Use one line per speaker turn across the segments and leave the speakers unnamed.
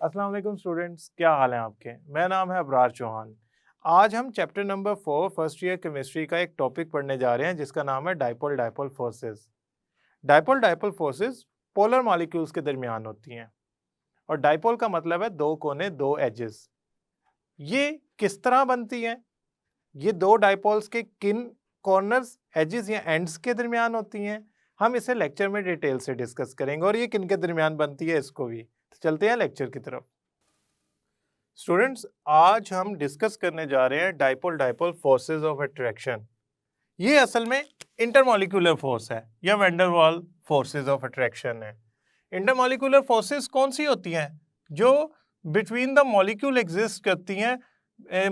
अस्सलाम वालेकुम स्टूडेंट्स, क्या हाल है आपके। मेरा नाम है अबरार चौहान। आज हम chapter number 4 first year chemistry का एक टॉपिक पढ़ने जा रहे हैं जिसका नाम है dipole dipole forces. Dipole dipole forces polar molecules के दरमियान होती हैं और डाइपोल का मतलब है दो कोने दो एजेस। ये किस तरह बनती हैं? ये दो डाइपोल्स के किन कॉर्नर्स एजेस या एंड्स के दरमियान होती हैं? हम इसे लेक्चर में डिटेल से डिस्कस करेंगे और ये किन के दरमियान बनती है इसको भी। तो चलते हैं लेक्चर की तरफ। स्टूडेंट्स, आज हम डिस्कस करने जा रहे हैं dipole dipole forces of attraction. ये असल में इंटरमॉलिक्यूलर फोर्स है या वैन डर वाल फोर्सेस ऑफ अट्रैक्शन है। इंटरमॉलिक्यूलर फोर्सेस कौन सी होती हैं? जो बिटवीन द मॉलिक्यूल एग्जिस्ट करती हैं,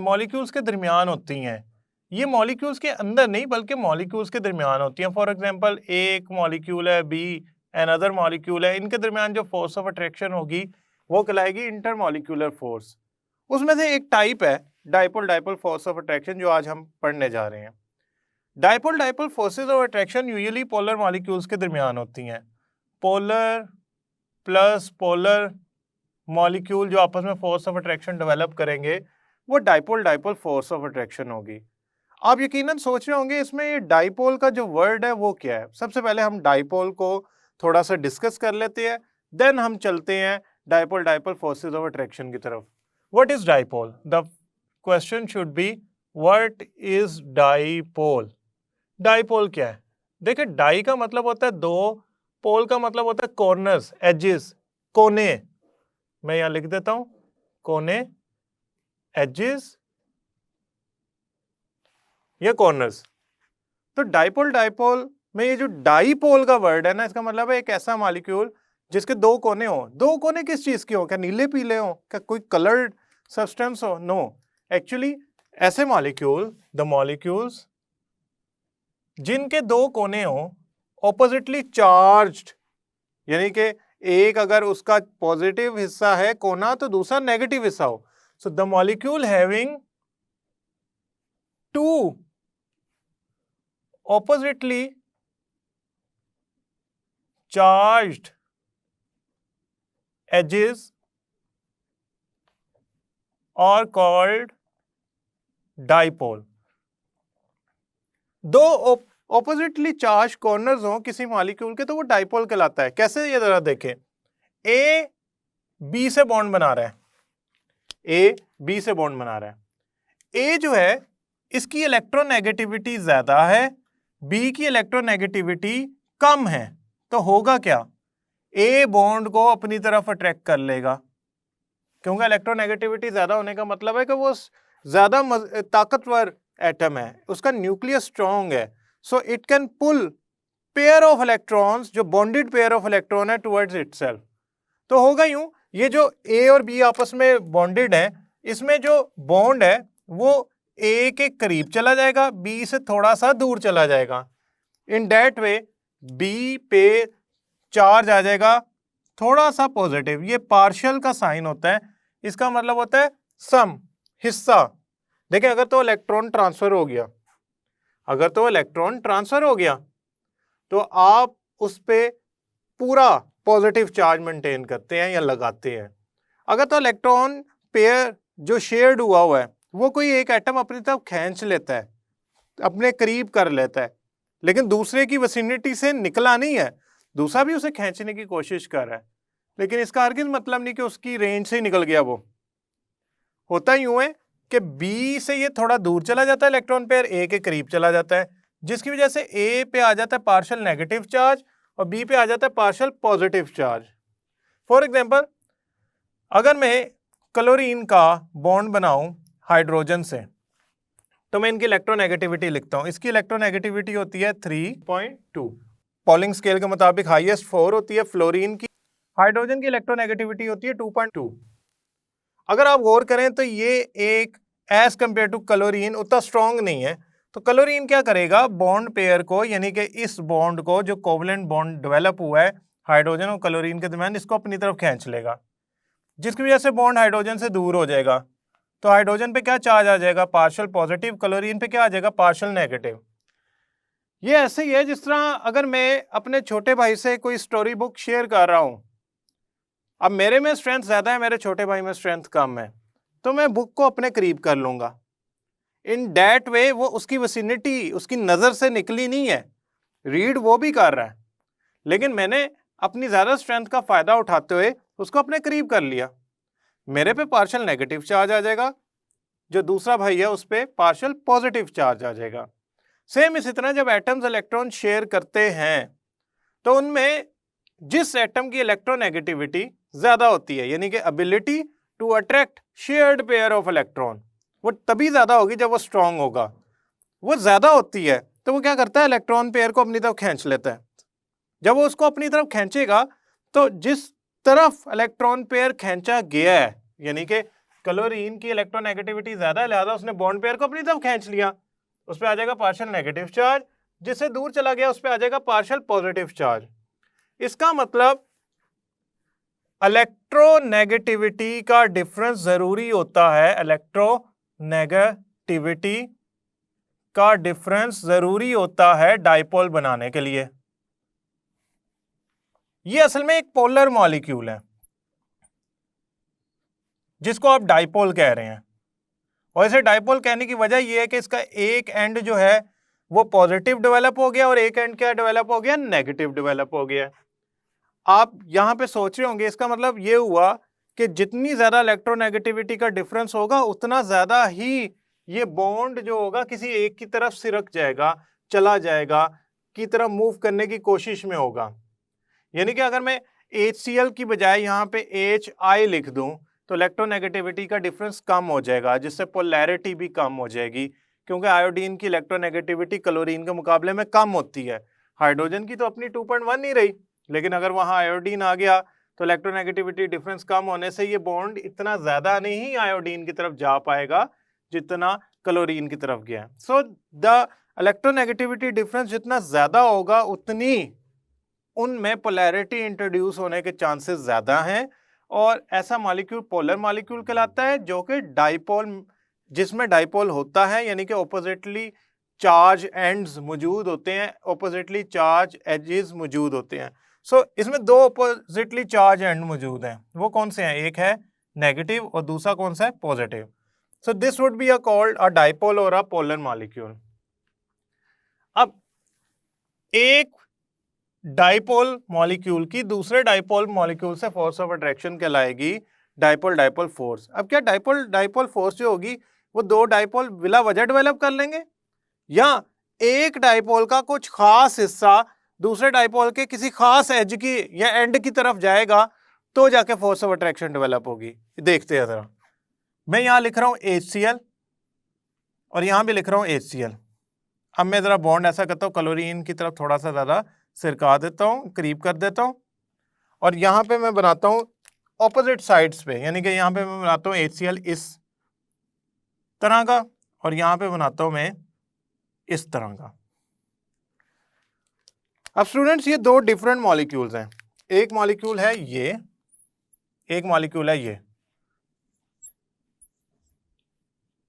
मॉलिक्यूल्स के दरमियान होती हैं। ये मॉलिक्यूल्स के अंदर नहीं बल्कि मॉलिक्यूल्स के दरमियान होती हैं। फॉर एग्जांपल, एक मॉलिक्यूल है बी एंड अदर मॉलिक्यूल है, इनके दरमियान जो फोर्स ऑफ अट्रैक्शन होगी वो कहलाएगी इंटरमॉलिक्यूलर फोर्स। उसमें से एक टाइप है dipole dipole force of attraction जो आज हम पढ़ने जा रहे हैं। Dipole dipole forces of attraction usually polar molecules के दरमियान होती हैं। पोलर प्लस पोलर मॉलिक्यूल जो आपस में फोर्स ऑफ अट्रैक्शन डेवलप करेंगे वो dipole dipole force of attraction होगी। आप यकीनन सोच रहे होंगे इसमें ये डाइपोल का जो वर्ड है वो क्या है। सबसे पहले हम डाइपोल को थोड़ा सा डिस्कस कर लेते हैं, देन हम चलते हैं dipole dipole forces of attraction की तरफ। What is dipole? The question should be what is dipole? Dipole क्या है? देखिए, डाई का मतलब होता है दो, पोल का मतलब होता है कॉर्नर्स, एजेस, कोने। मैं यहां लिख देता हूं कोने, एजेस या कॉर्नर्स। तो डाइपोल डाइपोल में ये जो डाइपोल का वर्ड है ना, इसका मतलब है एक ऐसा मॉलिक्यूल जिसके दो कोने हो। दो कोने किस चीज के हो? क्या नीले पीले हो? क्या कोई कलर्ड सब्सटेंस हो? नो, एक्चुअली ऐसे मॉलिक्यूल, द मॉलिक्यूल्स जिनके दो कोने हो ऑपोजिटली चार्ज्ड, यानी कि एक अगर उसका पॉजिटिव हिस्सा है कोना तो दूसरा नेगेटिव हिस्सा हो। So the molecule having two oppositely charged edges are called dipole। दो ऑपोजिटली चार्ज कॉर्नर्स हो किसी मॉलिक्यूल के तो वो डाइपोल कहलाता है। कैसे? ये जरा देखें, ए बी से बॉन्ड बना रहा है, ए बी से बॉन्ड बना रहा है। ए जो है इसकी इलेक्ट्रोनेगेटिविटी ज्यादा है, बी की इलेक्ट्रोनेगेटिविटी कम है, तो होगा क्या? ए बॉन्ड को अपनी तरफ अट्रैक्ट कर लेगा, क्योंकि इलेक्ट्रोनेगेटिविटी ज्यादा होने का मतलब है कि वो ज्यादा ताकतवर एटम है, उसका न्यूक्लियस स्ट्रॉन्ग है। So it can pull pair of electrons, जो बॉन्डेड पेयर ऑफ इलेक्ट्रॉन है, टुवर्ड्स इटसेल्फ। तो होगा यूं, ये जो ए और बी आपस में बॉन्डेड है, इसमें जो बॉन्ड है वो ए के करीब चला जाएगा, बी से थोड़ा सा दूर चला जाएगा। इन दैट वे बी पे चार्ज आ जाएगा थोड़ा सा पॉजिटिव। ये पार्शियल का साइन होता है, इसका मतलब होता है सम, हिस्सा। देखिए, अगर तो इलेक्ट्रॉन ट्रांसफर हो गया, अगर तो इलेक्ट्रॉन ट्रांसफर हो गया तो आप उस पे पूरा पॉजिटिव चार्ज मेंटेन करते हैं या लगाते हैं। अगर तो इलेक्ट्रॉन पेयर जो शेयर्ड हुआ है वो कोई एक एटम अपनी तरफ खींच लेता है, अपने करीब कर लेता है, लेकिन दूसरे की विसिनिटी से निकला नहीं है, दूसरा भी उसे खींचने की कोशिश कर रहा है, लेकिन इसका हरगिज़ मतलब नहीं कि उसकी रेंज से निकल गया। वो होता यूं है कि बी से ये थोड़ा दूर चला जाता है, इलेक्ट्रॉन पेयर ए के करीब चला जाता है, जिसकी वजह से ए पे आ जाता है पार्शियल नेगेटिव चार्ज और बी पे आ जाता है partial positive charge. For example, अगर मैं क्लोरीन का बॉन्ड बनाऊं हाइड्रोजन से तो मैं इनकी इलेक्ट्रोनेगेटिविटी लिखता हूं। इसकी इलेक्ट्रोनेगेटिविटी होती है 3.2। पॉलिंग स्केल के मुताबिक हाईएस्ट 4 होती है फ्लोरीन की, हाइड्रोजन की इलेक्ट्रोनेगेटिविटी होती है 2.2। अगर आप गौर करें तो ये एक एज कंपेयर टू क्लोरीन उतना स्ट्रॉन्ग नहीं है, तो क्लोरीन क्या करेगा? बॉन्ड पेयर को, यानी कि इस बॉन्ड को जो कोवलेंट बॉन्ड डेवलप हुआ है हाइड्रोजन और क्लोरीन के दरमियान, इसको अपनी तरफ खींच लेगा, जिसकी वजह से बॉन्ड हाइड्रोजन से दूर हो जाएगा। तो हाइड्रोजन पे क्या चार्ज आ जाएगा? Partial positive. क्लोरीन पे क्या आ जाएगा? Partial negative. ये ऐसे ही है जिस तरह अगर मैं अपने छोटे भाई से कोई स्टोरी बुक शेयर कर रहा हूं अब मेरे में स्ट्रेंथ ज्यादा है, मेरे छोटे भाई में स्ट्रेंथ कम है, तो मैं बुक को अपने करीब कर लूंगा। इन दैट वे वो उसकी विसिनिटी उसकी नजर से निकली नहीं है, रीड वो भी कर रहा है, लेकिन मैंने अपनी ज्यादा स्ट्रेंथ का फायदा उठाते हुए उसको अपने करीब कर लिया। मेरे पे पार्शियल नेगेटिव चार्ज आ जाएगा, जो दूसरा भाई है उस पे पार्शियल पॉजिटिव चार्ज आ जाएगा। सेम इसी तरह जब एटम्स इलेक्ट्रॉन शेयर करते हैं तो उनमें जिस एटम की इलेक्ट्रोनेगेटिविटी ज्यादा होती है, यानी कि ability to attract shared pair of electron, वो तभी ज्यादा होगी जब वो स्ट्रांग होगा। वो ज्यादा होती है तो वो क्या करता है, इलेक्ट्रॉन पेयर को अपनी तरफ खींच लेता है। जब वो उसको अपनी तरफ खींचेगा तो जिस तरफ इलेक्ट्रॉन पेयर खींचा गया है, यानी कि क्लोरीन की इलेक्ट्रोनेगेटिविटी ज्यादा है, लिहाजा उसने बॉन्ड पेयर को अपनी तरफ खींच लिया, उस पर आ जाएगा पार्शियल नेगेटिव चार्ज। जिससे दूर चला गया उस पर आ जाएगा पार्शियल पॉजिटिव चार्ज। इसका मतलब इलेक्ट्रोनेगेटिविटी का डिफरेंस जरूरी होता है, इलेक्ट्रोनेगेटिविटी का डिफरेंस जरूरी होता है डाइपोल बनाने के लिए। ये असल में एक पोलर मॉलिक्यूल है जिसको आप डाइपोल कह रहे हैं, और इसे डाइपोल कहने की वजह यह है कि इसका एक एंड जो है वो पॉजिटिव डेवलप हो गया और एक एंड क्या डेवलप हो गया, नेगेटिव डेवलप हो गया। आप यहां पे सोच रहे होंगे इसका मतलब ये हुआ कि जितनी ज्यादा इलेक्ट्रोनेगेटिविटी का डिफरेंस होगा उतना ज्यादा ही ये बॉन्ड जो होगा किसी एक की तरफ सिरक जाएगा, चला जाएगा, की तरफ मूव करने की कोशिश में होगा। यानी कि अगर मैं HCl की बजाय यहाँ पे HI लिख दूं तो इलेक्ट्रोनेगेटिविटी का डिफरेंस कम हो जाएगा, जिससे पोलैरिटी भी कम हो जाएगी, क्योंकि आयोडीन की इलेक्ट्रोनेगेटिविटी क्लोरीन के मुकाबले में कम होती है। हाइड्रोजन की तो अपनी 2.1 नहीं रही, लेकिन अगर वहां आयोडीन आ गया तो इलेक्ट्रोनेगेटिविटी डिफरेंस कम होने से ये बॉन्ड इतना ज्यादा नहीं आयोडीन की तरफ जा पाएगा जितना क्लोरीन की तरफ गया। सो द इलेक्ट्रोनेगेटिविटी डिफरेंस जितना ज्यादा होगा उतनी उनमें पोलैरिटी इंट्रोड्यूस होने के चांसेस ज्यादा हैं, और ऐसा मॉलिक्यूल पोलर मॉलिक्यूल कहलाता है, जो कि डाइपोल, जिसमें डाइपोल होता है, यानी कि ऑपोजिटली चार्ज एंड्स मौजूद होते हैं, ऑपोजिटली चार्ज एजेस मौजूद होते हैं। सो इसमें दो ऑपोजिटली चार्ज एंड मौजूद हैं, वो कौन से हैं, एक है नेगेटिव और दूसरा कौन सा है, positive. So this would be called a dipole और अ पोलर मॉलिक्यूल। अब एक डाइपोल मॉलिक्यूल की दूसरे डाइपोल मॉलिक्यूल से फोर्स ऑफ अट्रैक्शन कहलाएगी डाइपोल डाइपोल फोर्स। अब क्या डाइपोल डाइपोल फोर्स जो होगी वो दो डाइपोल बिला वजह डेवलप कर लेंगे, या एक डाइपोल का कुछ खास हिस्सा दूसरे डाइपोल के किसी खास एज की या एंड की तरफ जाएगा तो जाके फोर्स ऑफ अट्रैक्शन डेवलप होगी। देखते हैं जरा, मैं यहां लिख रहा हूं HCl और यहां भी लिख रहा हूं HCl। अब मैं जरा बॉन्ड ऐसा करता हूं, क्लोरीन की तरफ थोड़ा सा ज्यादा सिरका देता हूं, करीब कर देता हूं, और यहां पे मैं बनाता हूं ऑपोजिट साइड्स पे, यानी कि यहां पे मैं बनाता हूं HCl इस तरह का और यहां पे बनाता हूं मैं इस तरह का। अब स्टूडेंट्स ये दो डिफरेंट मॉलिक्यूल्स हैं, एक मॉलिक्यूल है ये, एक मॉलिक्यूल है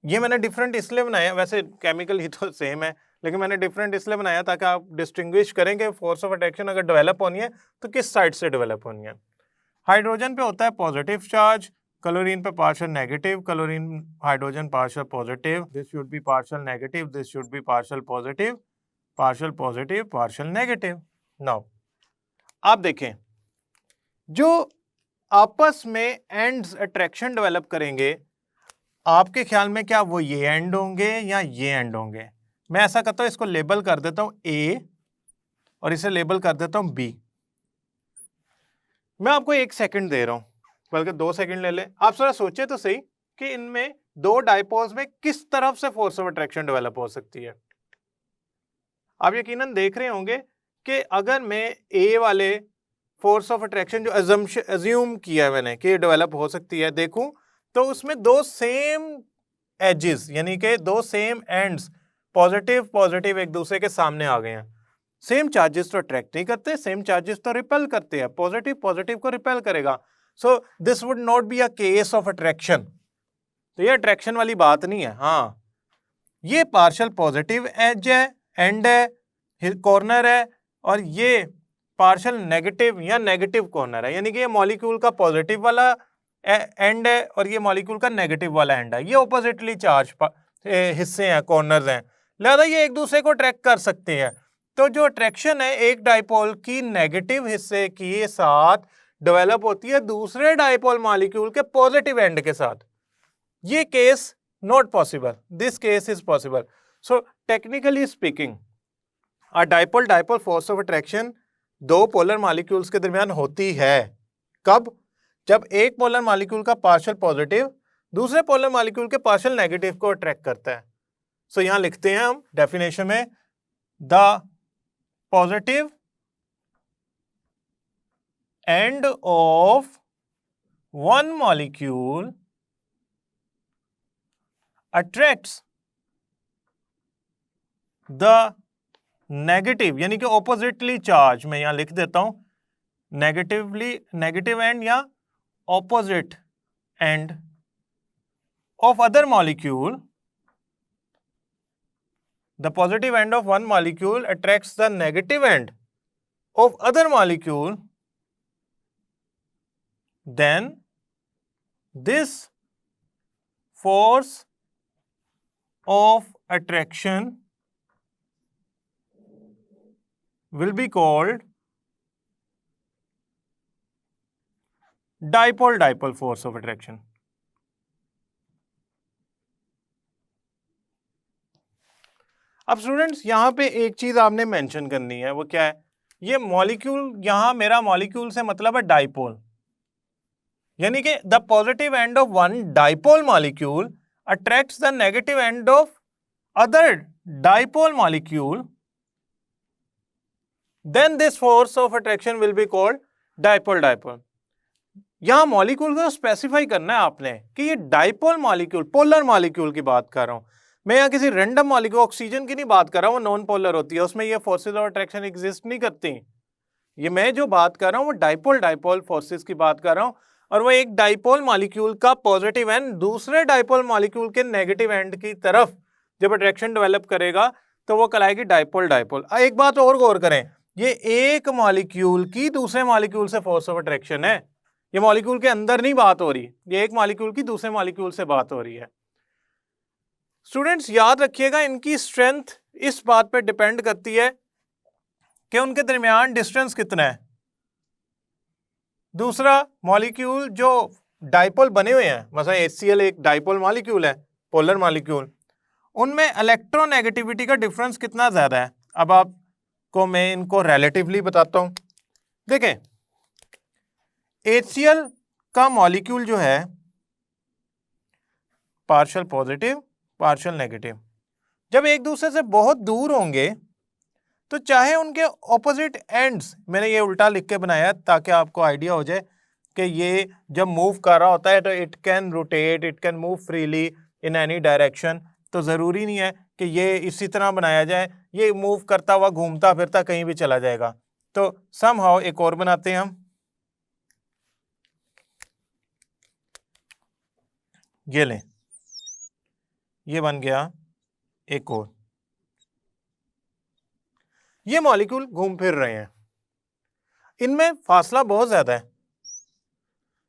ये मैंने डिफरेंट इसलिए बनाया, वैसे केमिकल ही तो सेम है, लेकिन मैंने डिफरेंट इसलिए बनाया ताकि आप डिस्टिंग्विश करें कि फोर्स ऑफ अट्रैक्शन अगर डेवलप होनी है तो किस साइड से डेवलप होनी है। हाइड्रोजन पे होता है पॉजिटिव चार्ज, क्लोरीन पे partial negative, chlorine hydrogen partial positive, this should be partial negative, this should be partial positive, partial positive, partial negative. Now आप देखें, जो आपस में एंड्स अट्रैक्शन डेवलप करेंगे, आपके ख्याल में क्या वो ये एंड होंगे या ये एंड होंगे? मैं ऐसा करता हूं, इसको लेबल कर देता हूं A और इसे लेबल कर देता हूं B। मैं आपको 1 सेकंड दे रहा हूं, बल्कि 2 सेकंड ले लें। आप जरा सोचे तो सही कि इनमें दो डाइपोल्स में किस तरफ से फोर्स ऑफ अट्रैक्शन डेवलप हो सकती है। आप यकीनन देख रहे होंगे कि अगर मैं A वाले फोर्स ऑफ अट्रैक्शन जो अज्यूम किया है मैंने कि डेवलप हो सकती है, देखूं तो उसमें दो सेम एजेस, यानी कि दो सेम एंड्स पॉजिटिव पॉजिटिव एक दूसरे के सामने आ गए हैं। सेम चार्जेस तो अट्रैक्ट नहीं करते, सेम चार्जेस तो रिपेल करते हैं, पॉजिटिव पॉजिटिव को रिपेल करेगा। So this would not be a case of attraction. तो ये अट्रैक्शन वाली बात नहीं है। हाँ, ये पार्शियल पॉजिटिव एज है, एंड है, कॉर्नर है, और ये पार्शियल नेगेटिव या नेगेटिव कॉर्नर है, यानी कि ये मॉलिक्यूल का पॉजिटिव वाला एंड है और ये मॉलिक्यूल का नेगेटिव वाला एंड है, ये ऑपोजिटली चार्ज हिस्से हैं, कॉर्नर्स हैं, लिहाजा ये एक दूसरे को अट्रैक्ट कर सकते हैं। तो जो अट्रैक्शन है एक डाइपोल की नेगेटिव हिस्से के साथ डेवलप होती है दूसरे डाइपोल मॉलिक्यूल के पॉजिटिव एंड के साथ। ये case not possible, this case is possible. So technically speaking a dipole dipole force of attraction दो पोलर मॉलिक्यूल्स के दरमियान होती है। कब? जब एक पोलर मॉलिक्यूल का पार्शियल पॉजिटिव दूसरे पोलर मॉलिक्यूल के पार्शियल नेगेटिव को अट्रैक्ट करता है। सो यहां लिखते हैं हम डेफिनेशन में, the positive end of one molecule attracts the negative, यानी कि ऑपोजिटली चार्ज, मैं यहां लिख देता हूं नेगेटिव एंड या opposite and of other molecule. The positive end of one molecule attracts the negative end of other molecule, then this force of attraction will be called dipole-dipole force of attraction. अब students यहां पे एक चीज आपने mention करनी है, वो क्या है? ये मॉलिक्यूल, यहां मेरा मॉलिक्यूल से मतलब है डाइपोल, यानी कि the positive end of one dipole molecule attracts the negative end of other dipole molecule, then this force of attraction will be called dipole dipole. यहां मॉलिक्यूल को स्पेसिफाई करना है आपने कि ये डाइपोल मॉलिक्यूल, पोलर मॉलिक्यूल की बात कर रहा हूं मैं, यहाँ किसी रैंडम मॉलिक्यूल ऑक्सीजन की नहीं बात कर रहा हूँ, वो नॉन पोलर होती है, उसमें ये फोर्सेस ऑफ अट्रैक्शन एग्जिस्ट नहीं करती। ये मैं जो बात कर रहा हूँ वो डाइपोल डाइपोल फोर्सेस की बात कर रहा हूँ, और वो एक डाइपोल मॉलिक्यूल का पॉजिटिव एंड दूसरे डाइपोल मॉलिक्यूल के नेगेटिव एंड की तरफ जब अट्रैक्शन डेवलप करेगा तो वो कहलाएगी डाइपोल डाइपोल। एक बात और गौर करें, ये एक मॉलिक्यूल की दूसरे मॉलिक्यूल से फोर्स ऑफ अट्रैक्शन है, ये मॉलिक्यूल के अंदर नहीं बात हो रही, ये एक मॉलिक्यूल की दूसरे मॉलिक्यूल से बात हो रही है। स्टूडेंट्स याद रखिएगा, इनकी स्ट्रेंथ इस बात पे डिपेंड करती है कि उनके दरमियान डिस्टेंस कितना है। दूसरा मॉलिक्यूल जो डाइपोल बने हुए हैं, मतलब HCl एक डाइपोल मॉलिक्यूल है, पोलर मॉलिक्यूल, उनमें इलेक्ट्रोनेगेटिविटी का डिफरेंस कितना ज्यादा है। अब आपको मैं इनको रिलेटिवली बताता हूं। देखें, HCl का मॉलिक्यूल जो है पार्शियल पॉजिटिव पार्शियल नेगेटिव, जब एक दूसरे से बहुत दूर होंगे तो चाहे उनके ऑपोजिट एंड्स, मैंने ये उल्टा लिख के बनाया ताकि आपको आइडिया हो जाए कि ये जब मूव कर रहा होता है तो it can rotate, it can move freely in any direction, तो ज़रूरी नहीं है कि ये इसी तरह बनाया जाए, ये मूव करता हुआ घूमता फिरता कहीं भी चला जाएगा। तो समहाउ एक और बनाते हैं हम, ये लें, ये बन गया एक और, ये मॉलिक्यूल घूम फिर रहे हैं, इनमें फासला बहुत ज्यादा है,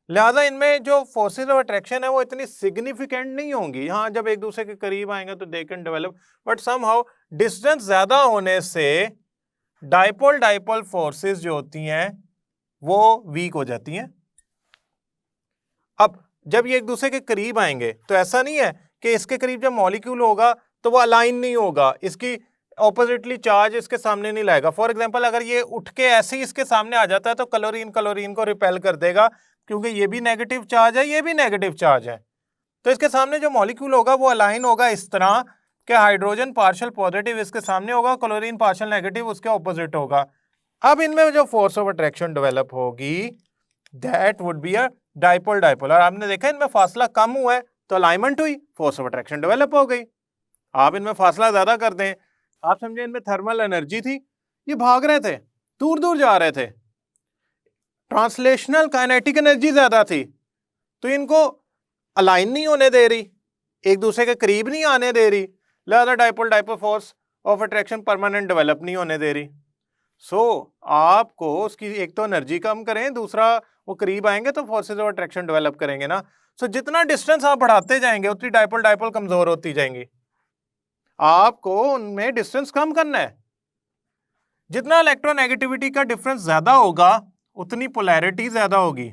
लिहाजा इनमें जो फोर्सेस ऑफ अट्रैक्शन है वो इतनी सिग्निफिकेंट नहीं होंगी। हाँ, जब एक दूसरे के करीब आएंगे तो they can develop, but somehow distance ज्यादा होने से डाइपोल डाइपोल फोर्सेस जो होती हैं वो वीक हो जाती हैं। अब जब ये एक दूसरे के करीब आएंगे तो ऐसा नहीं है कि इसके करीब जब मॉलिक्यूल होगा तो वो अलाइन नहीं होगा, इसकी ऑपोजिटली चार्ज इसके सामने नहीं लाएगा। फॉर एग्जांपल अगर ये उठ के ऐसे ही इसके सामने आ जाता है तो क्लोरीन क्लोरीन को रिपेल कर देगा, क्योंकि ये भी नेगेटिव चार्ज है, ये भी नेगेटिव चार्ज है। तो इसके सामने जो मॉलिक्यूल होगा वो अलाइन होगा इस तरह कि हाइड्रोजन पार्शियल पॉजिटिव इसके सामने होगा, क्लोरीन पार्शियल नेगेटिव उसके ऑपोजिट होगा। अब इनमें जो फोर्स ऑफ अट्रैक्शन डेवलप होगी that would be a dipole dipole. और आपने देखा इनमें फासला कम हुआ है तो अलाइनमेंट हुई, फोर्स ऑफ अट्रैक्शन डेवलप हो गई। आप इनमें फासला ज्यादा कर दें, आप समझे इनमें थर्मल एनर्जी थी, ये भाग रहे थे, दूर दूर जा रहे थे, ट्रांसलेशनल काइनेटिक एनर्जी ज्यादा थी, तो इनको अलाइन नहीं होने दे रही, एक दूसरे के करीब नहीं आने दे रही, लिहाजा dipole dipole force of attraction permanent develop नहीं होने दे रही। आपको उसकी एक तो एनर्जी कम करें, दूसरा वो करीब आएंगे तो फोर्सेज ऑफ अट्रैक्शन डेवलप करेंगे ना। जितना डिस्टेंस आप बढ़ाते जाएंगे उतनी डाइपोल डाइपोल कमजोर होती जाएंगी। आपको उनमें डिस्टेंस कम करना है। जितना इलेक्ट्रोनेगेटिविटी का डिफरेंस ज्यादा होगा उतनी पोलैरिटी ज्यादा होगी,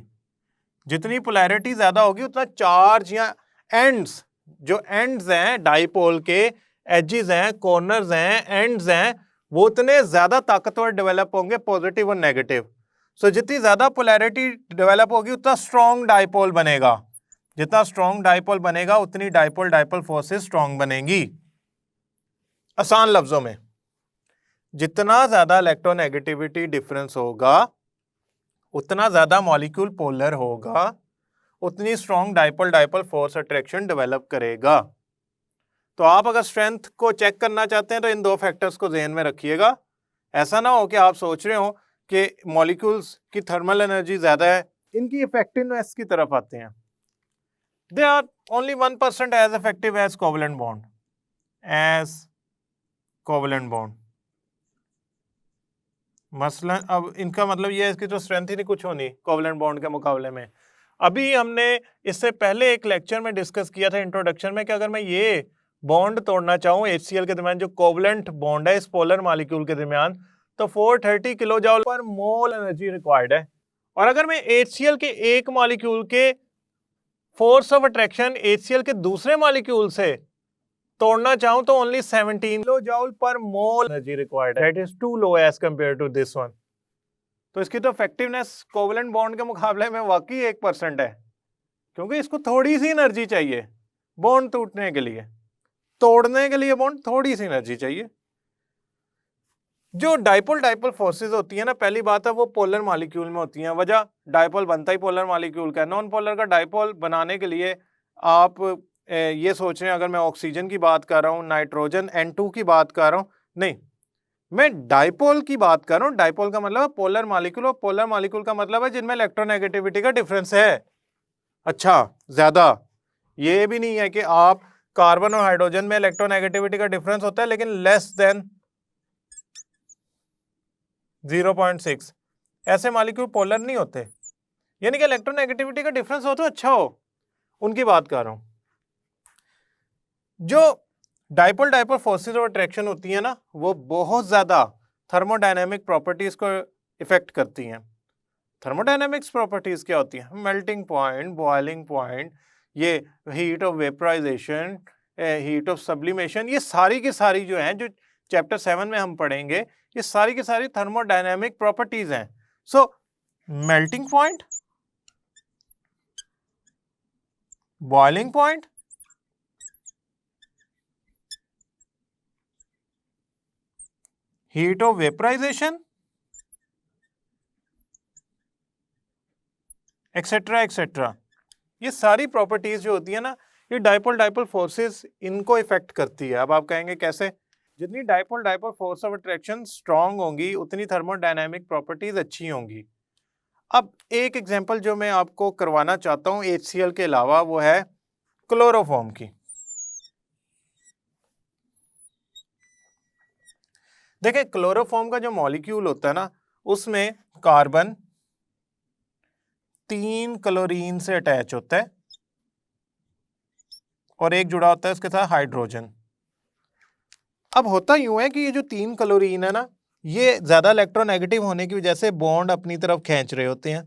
जितनी पोलैरिटी ज्यादा होगी उतना चार्ज या एंड्स, जो एंड्स हैं डाइपोल के, एजेस हैं, कॉर्नर्स हैं, एंड्स हैं, वो उतने ज्यादा ताकतवर डेवलप होंगे, पॉजिटिव और नेगेटिव। जितनी ज्यादा पोलैरिटी डेवलप होगी उतना स्ट्रॉन्ग डाइपोल बनेगा, जितना स्ट्रॉन्ग डाइपोल बनेगा उतनी डाइपोल डाइपोल फोर्सेस स्ट्रॉन्ग बनेंगी। आसान लफ्जों में, जितना ज्यादा इलेक्ट्रोनेगेटिविटी डिफरेंस होगा उतना ज्यादा मॉलिक्यूल पोलर होगा, उतनी strong dipole dipole force attraction develop करेगा। तो आप अगर स्ट्रेंथ को चेक करना चाहते हैं तो इन दो फैक्टर्स को ध्यान में रखिएगा। ऐसा ना हो कि आप सोच रहे हो कि मॉलिक्यूल्स की थर्मल एनर्जी ज्यादा है, इनकी इफेक्टिवनेस की तरफ आते हैं। They are only 1% as effective as covalent bond, as covalent bond. मसलन अब इनका मतलब ये है इसकी तो स्ट्रेंथ ही नहीं कुछ होनी कोवेलेंट बॉन्ड के मुकाबले में। अभी हमने इससे पहले एक लेक्चर में डिस्कस किया था इंट्रोडक्शन में कि अगर मैं ये बॉन्ड तोड़ना चाहूँ HCl के दरमियान, जो कोवेलेंट बॉन्ड है इस पोलर मॉलिक्यूल के दरमियान, तो 430 kilo joule per mole energy required है। और अगर मैं HCl के एक मॉलिक्यूल के फोर्स ऑफ अट्रैक्शन HCl के दूसरे मॉलिक्यूल से तोड़ना चाहूं तो only 17 kilo joule per mole energy required है। That is too low as compare to this one. तो इसकी तो इफेक्टिवनेस कोवेलेंट बॉन्ड के मुकाबले में वाकई 1% है, क्योंकि इसको थोड़ी सी एनर्जी चाहिए बॉन्ड टूटने के लिए, तोड़ने के लिए बॉन्ड थोड़ी सी एनर्जी चाहिए। जो डाइपोल डाइपोल फोर्सेस होती है ना, पहली बात है वो पोलर मॉलिक्यूल में होती हैं। वजह, डाइपोल बनता ही पोलर मॉलिक्यूल का। नॉन पोलर का डाइपोल बनाने के लिए आप ये सोच रहे हैं, अगर मैं ऑक्सीजन की बात कर रहा हूँ, नाइट्रोजन N2 की बात कर रहा हूँ, नहीं, मैं डाइपोल की बात कर रहा हूँ। डाइपोल का मतलब पोलर मॉलिक्यूल, और पोलर मॉलिक्यूल का मतलब है जिनमें इलेक्ट्रोनेगेटिविटी का डिफरेंस है अच्छा ज्यादा। ये भी नहीं है कि आप कार्बन और हाइड्रोजन में इलेक्ट्रोनेगेटिविटी का डिफरेंस होता है लेकिन लेस देन 0.6, ऐसे मॉलिक्यूल पोलर नहीं होते। यानी कि इलेक्ट्रोनेगेटिविटी का डिफरेंस हो तो अच्छा हो, उनकी बात कर रहा हूं। जो dipole dipole forces of attraction होती है ना, वो बहुत ज्यादा थर्मोडायनेमिक प्रॉपर्टीज को इफेक्ट करती हैं। थर्मोडायनेमिक्स प्रॉपर्टीज क्या होती हैं? मेल्टिंग पॉइंट, बॉइलिंग पॉइंट, ये heat of vaporization, heat of sublimation, ये सारी की सारी जो हैं, जो चैप्टर 7 में हम पढ़ेंगे, ये सारी की सारी थर्मोडायनेमिक प्रॉपर्टीज हैं। So melting point, boiling point, heat of vaporization, etcetera etcetera, ये सारी प्रॉपर्टीज जो होती है ना, ये डाइपोल डाइपोल फोर्सेस इनको इफेक्ट करती है। अब आप कहेंगे कैसे? जितनी dipole dipole force of attraction strong होंगी उतनी थर्मोडायनेमिक प्रॉपर्टीज अच्छी होंगी। अब एक एग्जांपल जो मैं आपको करवाना चाहता हूं HCl के अलावा, वो है क्लोरोफॉर्म की। देखिए, क्लोरोफॉर्म का जो मॉलिक्यूल होता है ना, उसमें कार्बन 3 क्लोरीन से अटैच होता है और एक जुड़ा होता है उसके साथ हाइड्रोजन। अब होता यूं है कि ये जो 3 क्लोरीन है ना, ये ज्यादा इलेक्ट्रोनेगेटिव होने की वजह से बॉन्ड अपनी तरफ खींच रहे होते हैं।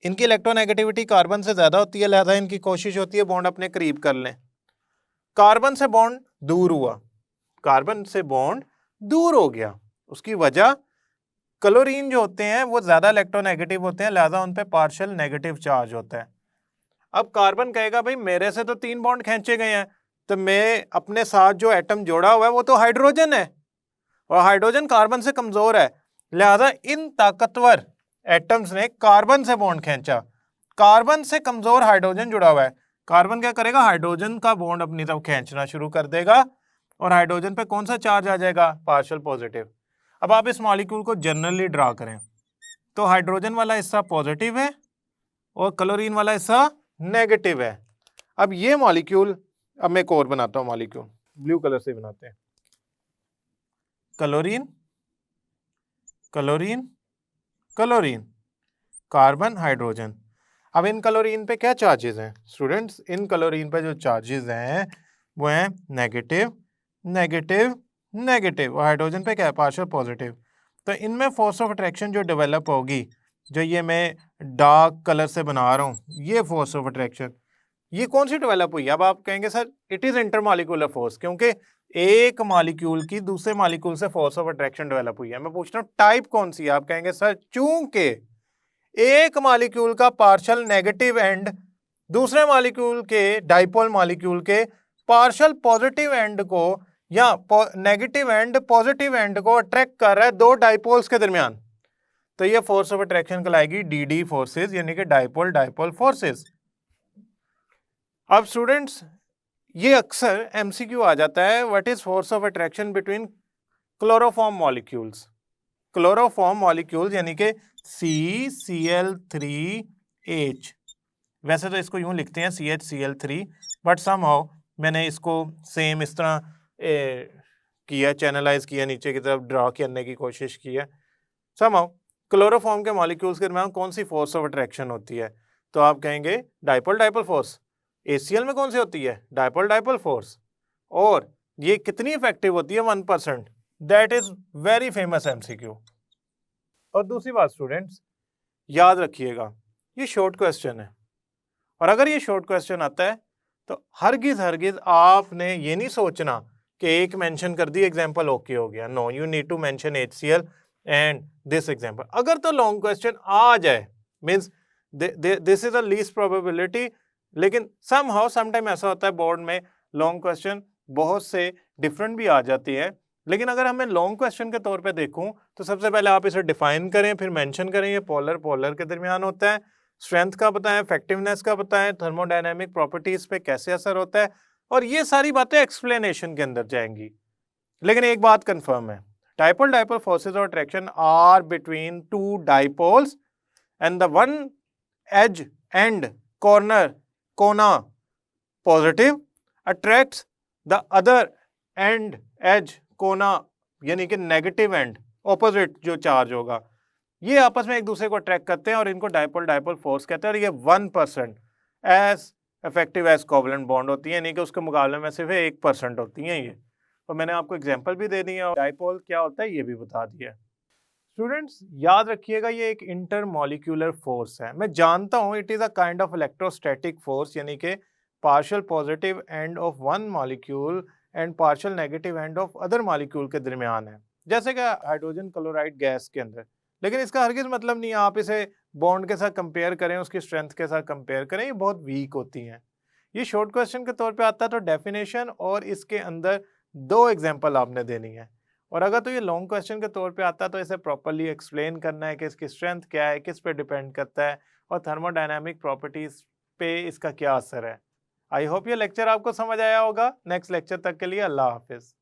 इनकी इलेक्ट्रोनेगेटिविटी कार्बन से ज्यादा होती है, लिहाजा इनकी कोशिश होती है बॉन्ड अपने करीब कर लें। कार्बन से बॉन्ड दूर हुआ, कार्बन से बॉन्ड दूर हो गया, उसकी वजह क्लोरीन जो होते हैं वो ज्यादा इलेक्ट्रोनेगेटिव होते हैं, लिहाजा उन पे पार्शियल नेगेटिव चार्ज होता है। अब कार्बन कहेगा भाई मेरे से तो 3 बॉन्ड खींचे गए हैं, तो मैं अपने साथ जो एटम जोड़ा हुआ है वो तो हाइड्रोजन है, और हाइड्रोजन कार्बन से कमजोर है, लिहाजा इन ताकतवर एटम्स ने कार्बन से बॉन्ड खींचा। कार्बन से कमजोर हाइड्रोजन जुड़ा हुआ है, कार्बन क्या करेगा? हाइड्रोजन का बॉन्ड अपनी तरफ खींचना शुरू कर देगा, और हाइड्रोजन पे कौन सा चार्ज आ जाएगा? Partial positive. अब आप इस मॉलिक्यूल को जनरली ड्रा करें तो हाइड्रोजन वाला हिस्सा पॉजिटिव है और क्लोरीन वाला हिस्सा नेगेटिव है। अब ये मॉलिक्यूल, अब मैं एक और बनाता हूं मॉलिक्यूल, ब्लू कलर से बनाते हैं। Chlorine chlorine, chlorine, carbon, hydrogen. अब इन क्लोरीन पे क्या चार्जेस हैं स्टूडेंट्स? इन क्लोरीन पे जो चार्जेस हैं वो हैं नेगेटिव, नेगेटिव, नेगेटिव। और हाइड्रोजन पे क्या है? Partial positive. तो इनमें फोर्स ऑफ अट्रैक्शन जो डेवलप होगी, जो ये मैं डार्क कलर से बना रहा हूँ, ये फोर्स ऑफ अट्रैक्शन ये कौन सी डेवलप हुई? अब आप कहेंगे sir it is intermolecular force, क्योंकि एक मॉलिक्यूल की दूसरे मॉलिक्यूल से फोर्स ऑफ अट्रैक्शन डेवलप हुई है। मैं पूछ रहा हूँ टाइप कौन सी है? आप कहेंगे सर चूंकि एक मॉलिक्यूल का पार्शियल नेगेटिव एंड दूसरे मॉलिक्यूल के डाइपोल मॉलिक्यूल के पार्शियल पॉजिटिव एंड को या नेगेटिव एंड पॉजिटिव एंड को अट्रैक्ट कर रहा है दो डाइपोल्स के दरमियान, तो ये फोर्स ऑफ अट्रैक्शन कहलाएगी डीडी फोर्सेस, यानी कि डाइपोल डाइपोल फोर्सेस। अब स्टूडेंट्स ये अक्सर एमसीक्यू आ जाता है, what is force of attraction between chloroform molecules? Chloroform molecules यानी कि CCl3H, वैसे तो इसको यूं लिखते हैं CHCl3, बट समहाउ मैंने इसको सेम इस तरह किया, चैनलाइज किया, नीचे की तरफ ड्रा करने की कोशिश की है। समहाउ क्लोरोफॉर्म के मॉलिक्यूल्स के दरमियान कौन सी फोर्स ऑफ अट्रैक्शन होती है? तो आप कहेंगे डाइपोल डाइपोल फोर्स। ACl में कौन सी होती है? Dipole dipole force. और ये कितनी इफेक्टिव होती है? 1%। That is very famous MCQ। और दूसरी बात स्टूडेंट्स याद रखिएगा, ये शॉर्ट क्वेश्चन है, और अगर ये शॉर्ट क्वेश्चन आता है तो हरगिज आपने ये नहीं सोचना कि एक मेंशन कर दी एग्जांपल ओके हो गया। No, you need to mention HCl and this example. अगर तो लॉन्ग क्वेश्चन आ जाए means this is the least probability, लेकिन समहाउ समटाइम ऐसा होता है बोर्ड में लॉन्ग क्वेश्चन बहुत से डिफरेंट भी आ जाती है। लेकिन अगर हमें लॉन्ग क्वेश्चन के तौर पे देखूं तो सबसे पहले आप इसे डिफाइन करें, फिर मेंशन करें ये पोलर पोलर के दरमियान होता है, स्ट्रेंथ का बताएं, इफेक्टिवनेस का बताएं, थर्मोडायनेमिक प्रॉपर्टीज पे कैसे असर होता है, और ये सारी बातें एक्सप्लेनेशन के अंदर जाएंगी। लेकिन एक बात कंफर्म है, dipole dipole forces of attraction are between two dipoles and the one edge and corner कोना positive attracts the other end edge कोना यानी कि नेगेटिव एंड ऑपोजिट जो चार्ज होगा, ये आपस में एक दूसरे को अट्रैक्ट करते हैं और इनको डाइपोल डाइपोल फोर्स कहते हैं। और ये 1% as effective as covalent bond होती है, यानी कि उसके मुकाबले में सिर्फ 1% होती हैं ये। और मैंने आपको एग्जांपल भी दे दिया और डाइपोल क्या होता है ये भी बता दिया। स्टूडेंट्स याद रखिएगा ये एक इंटरमॉलिक्यूलर फोर्स है। मैं जानता हूँ it is a kind of electrostatic force, यानी कि partial positive end of one molecule and partial negative end of other molecule के दरमियान है, जैसे कि हाइड्रोजन क्लोराइड गैस के अंदर। लेकिन इसका हरगिज मतलब नहीं आप इसे बॉन्ड के साथ कंपेयर करें, उसकी स्ट्रेंथ के साथ कंपेयर करें, ये बहुत वीक होती हैं। ये शॉर्ट क्वेश्चन के तौर पे आता है तो डेफिनेशन और इसके अंदर 2 एग्जांपल आपने देनी है, और अगर तो ये लॉन्ग क्वेश्चन के तौर पे आता है तो इसे प्रॉपर्ली एक्सप्लेन करना है कि इसकी स्ट्रेंथ क्या है, किस पे डिपेंड करता है, और थर्मोडायनामिक प्रॉपर्टीज पे इसका क्या असर है। आई होप ये लेक्चर आपको समझ आया होगा। नेक्स्ट लेक्चर तक के लिए अल्लाह हाफिज।